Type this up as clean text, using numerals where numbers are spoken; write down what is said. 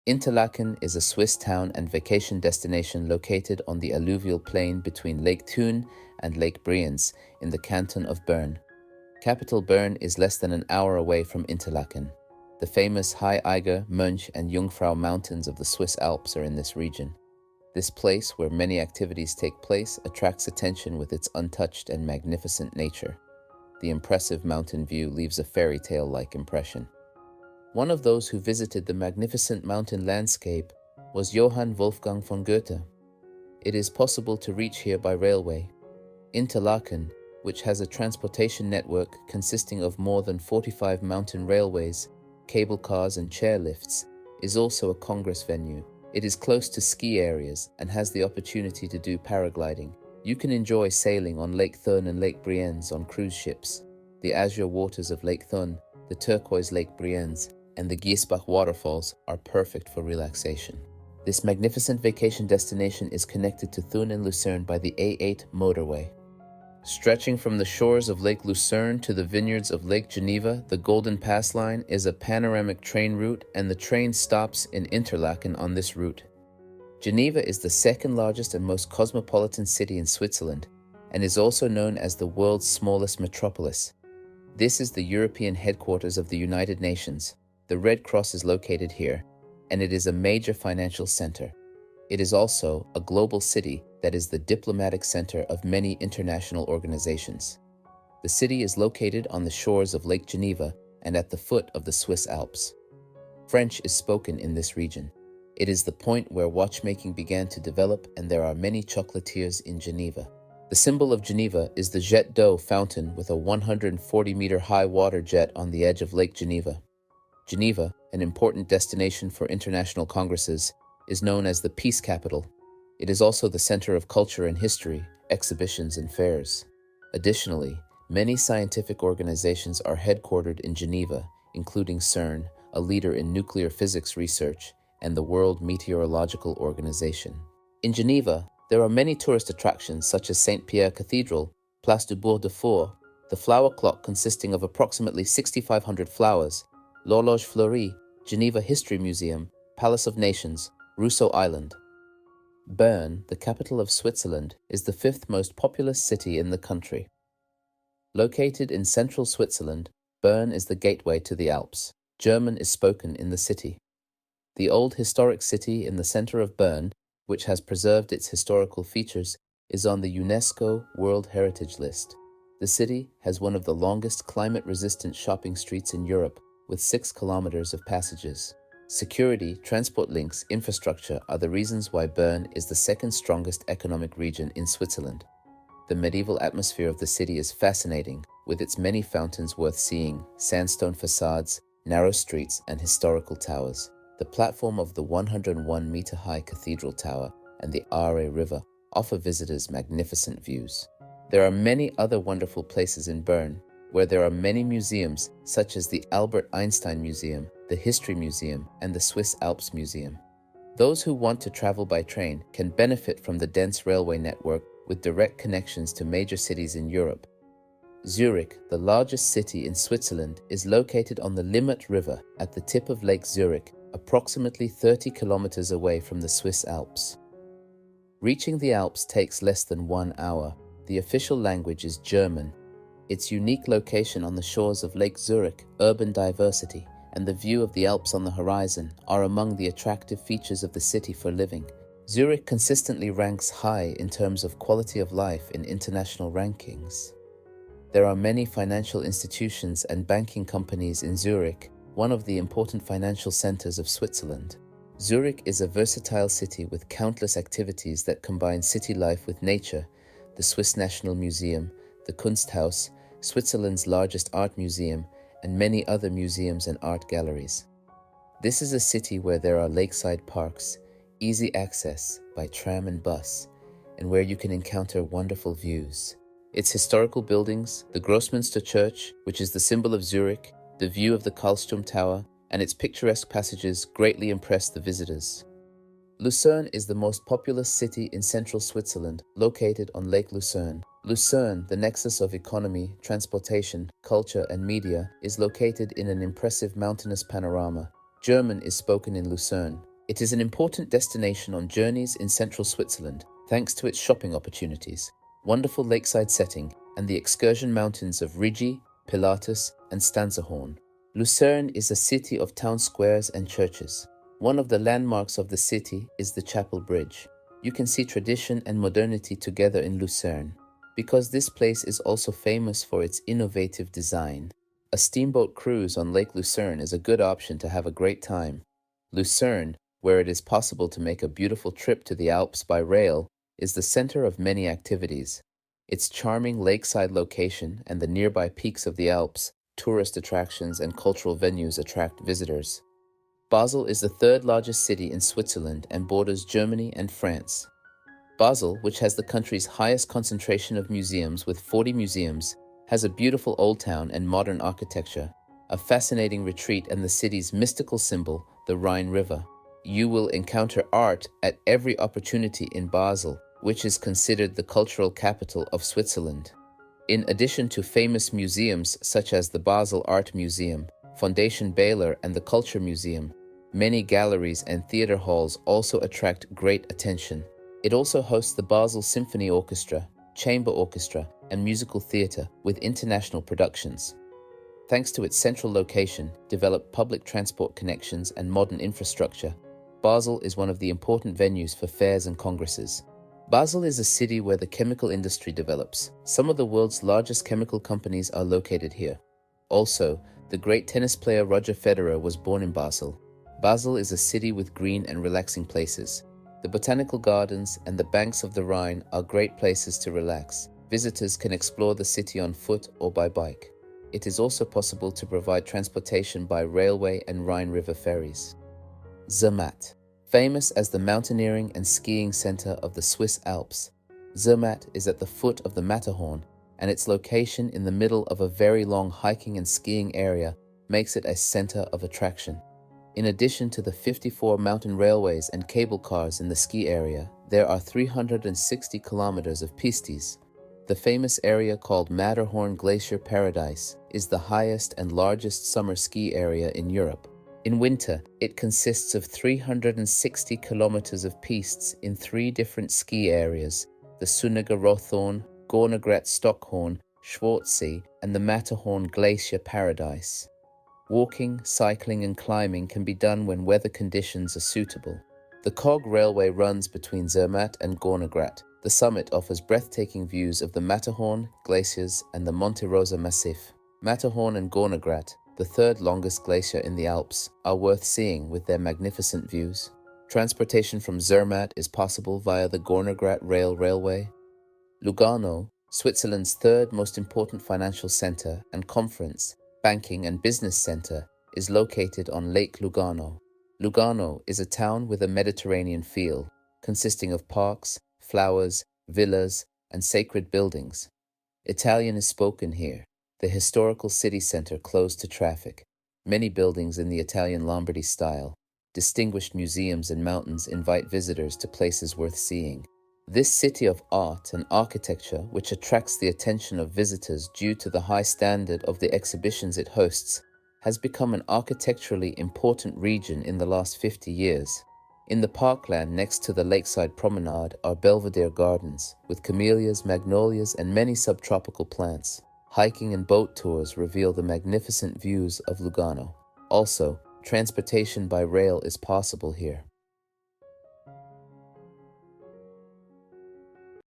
Interlaken is a Swiss town and vacation destination located on the alluvial plain between Lake Thun and Lake Brienz in the canton of Bern. Capital Bern is less than an hour away from Interlaken. The famous High Eiger, Mönch and Jungfrau mountains of the Swiss Alps are in this region. This place, where many activities take place, attracts attention with its untouched and magnificent nature. The impressive mountain view leaves a fairy tale-like impression. One of those who visited the magnificent mountain landscape was Johann Wolfgang von Goethe. It is possible to reach here by railway. Interlaken, which has a transportation network consisting of more than 45 mountain railways, cable cars and chairlifts, is also a congress venue. It is close to ski areas and has the opportunity to do paragliding. You can enjoy sailing on Lake Thun and Lake Brienz on cruise ships. The azure waters of Lake Thun, the turquoise Lake Brienz, and the Giesbach waterfalls are perfect for relaxation. This magnificent vacation destination is connected to Thun and Lucerne by the A8 motorway. Stretching from the shores of Lake Lucerne to the vineyards of Lake Geneva, the Golden Pass Line is a panoramic train route, and the train stops in Interlaken on this route. Geneva is the second largest and most cosmopolitan city in Switzerland, and is also known as the world's smallest metropolis. This is the European headquarters of the United Nations. The Red Cross is located here, and it is a major financial center. It is also a global city that is the diplomatic center of many international organizations. The city is located on the shores of Lake Geneva and at the foot of the Swiss Alps. French is spoken in this region. It is the point where watchmaking began to develop, and there are many chocolatiers in Geneva. The symbol of Geneva is the Jet d'eau fountain with a 140-meter high water jet on the edge of Lake Geneva. Geneva, an important destination for international congresses, is known as the Peace Capital. It is also the center of culture and history, exhibitions and fairs. Additionally, many scientific organizations are headquartered in Geneva, including CERN, a leader in nuclear physics research, and the World Meteorological Organization. In Geneva, there are many tourist attractions such as Saint Pierre Cathedral, Place du Bourg de Fort, the flower clock consisting of approximately 6,500 flowers, L'Horloge Fleurie, Geneva History Museum, Palace of Nations, Rousseau Island. Bern, the capital of Switzerland, is the fifth most populous city in the country. Located in central Switzerland, Bern is the gateway to the Alps. German is spoken in the city. The old historic city in the center of Bern, which has preserved its historical features, is on the UNESCO World Heritage List. The city has one of the longest climate-resistant shopping streets in Europe, with 6 kilometers of passages. Security, transport links, infrastructure are the reasons why Bern is the second strongest economic region in Switzerland. The medieval atmosphere of the city is fascinating, with its many fountains worth seeing, sandstone facades, narrow streets, and historical towers. The platform of the 101-meter-high cathedral tower and the Aare River offer visitors magnificent views. There are many other wonderful places in Bern, where there are many museums such as the Albert Einstein Museum, the History Museum, and the Swiss Alps Museum. Those who want to travel by train can benefit from the dense railway network with direct connections to major cities in Europe. Zurich, the largest city in Switzerland, is located on the Limmat River at the tip of Lake Zurich, approximately 30 kilometers away from the Swiss Alps. Reaching the Alps takes less than 1 hour. The official language is German. Its unique location on the shores of Lake Zurich, urban diversity, and the view of the Alps on the horizon are among the attractive features of the city for living. Zurich consistently ranks high in terms of quality of life in international rankings. There are many financial institutions and banking companies in Zurich, one of the important financial centers of Switzerland. Zurich is a versatile city with countless activities that combine city life with nature: the Swiss National Museum, the Kunsthaus, Switzerland's largest art museum, and many other museums and art galleries. This is a city where there are lakeside parks, easy access by tram and bus, and where you can encounter wonderful views. Its historical buildings, the Grossmünster Church, which is the symbol of Zurich, the view of the Karlsturm Tower, and its picturesque passages greatly impress the visitors. Lucerne is the most populous city in central Switzerland, located on Lake Lucerne. Lucerne, the nexus of economy, transportation, culture, and media, is located in an impressive mountainous panorama. German is spoken in Lucerne. It is an important destination on journeys in central Switzerland thanks to its shopping opportunities, wonderful lakeside setting, and the excursion mountains of Rigi, Pilatus, and Stanzerhorn. Lucerne is a city of town squares and churches. One of the landmarks of the city is the Chapel Bridge. You can see tradition and modernity together in Lucerne, because this place is also famous for its innovative design. A steamboat cruise on Lake Lucerne is a good option to have a great time. Lucerne, where it is possible to make a beautiful trip to the Alps by rail, is the center of many activities. Its charming lakeside location and the nearby peaks of the Alps, tourist attractions and cultural venues attract visitors. Basel is the third largest city in Switzerland and borders Germany and France. Basel, which has the country's highest concentration of museums with 40 museums, has a beautiful old town and modern architecture, a fascinating retreat and the city's mystical symbol, the Rhine River. You will encounter art at every opportunity in Basel, which is considered the cultural capital of Switzerland. In addition to famous museums such as the Basel Art Museum, Fondation Baylor, and the Culture Museum, many galleries and theater halls also attract great attention. It also hosts the Basel Symphony Orchestra, Chamber Orchestra, and musical theater with international productions. Thanks to its central location, developed public transport connections, and modern infrastructure, Basel is one of the important venues for fairs and congresses. Basel is a city where the chemical industry develops. Some of the world's largest chemical companies are located here. Also, the great tennis player Roger Federer was born in Basel. Basel is a city with green and relaxing places. The botanical gardens and the banks of the Rhine are great places to relax. Visitors can explore the city on foot or by bike. It is also possible to provide transportation by railway and Rhine River ferries. Zermatt. Famous as the mountaineering and skiing center of the Swiss Alps, Zermatt is at the foot of the Matterhorn, and its location in the middle of a very long hiking and skiing area makes it a center of attraction. In addition to the 54 mountain railways and cable cars in the ski area, there are 360 kilometers of pistes. The famous area called Matterhorn Glacier Paradise is the highest and largest summer ski area in Europe. In winter, it consists of 360 kilometers of pistes in 3 different ski areas: the Sunniger Rothhorn, Gornergrat Stockhorn, Schwarzsee, and the Matterhorn Glacier Paradise. Walking, cycling, and climbing can be done when weather conditions are suitable. The Cog Railway runs between Zermatt and Gornergrat. The summit offers breathtaking views of the Matterhorn, glaciers, and the Monte Rosa Massif. Matterhorn and Gornergrat, the third longest glacier in the Alps, are worth seeing with their magnificent views. Transportation from Zermatt is possible via the Gornergrat Railway. Lugano, Switzerland's third most important financial center and conference, banking and business center, is located on Lake Lugano. Lugano is a town with a Mediterranean feel, consisting of parks, flowers, villas, and sacred buildings. Italian is spoken here, the historical city center closed to traffic. Many buildings in the Italian Lombardy style. Distinguished museums and mountains invite visitors to places worth seeing. This city of art and architecture, which attracts the attention of visitors due to the high standard of the exhibitions it hosts, has become an architecturally important region in the last 50 years. In the parkland next to the lakeside promenade are Belvedere Gardens, with camellias, magnolias, and many subtropical plants. Hiking and boat tours reveal the magnificent views of Lugano. Also, transportation by rail is possible here.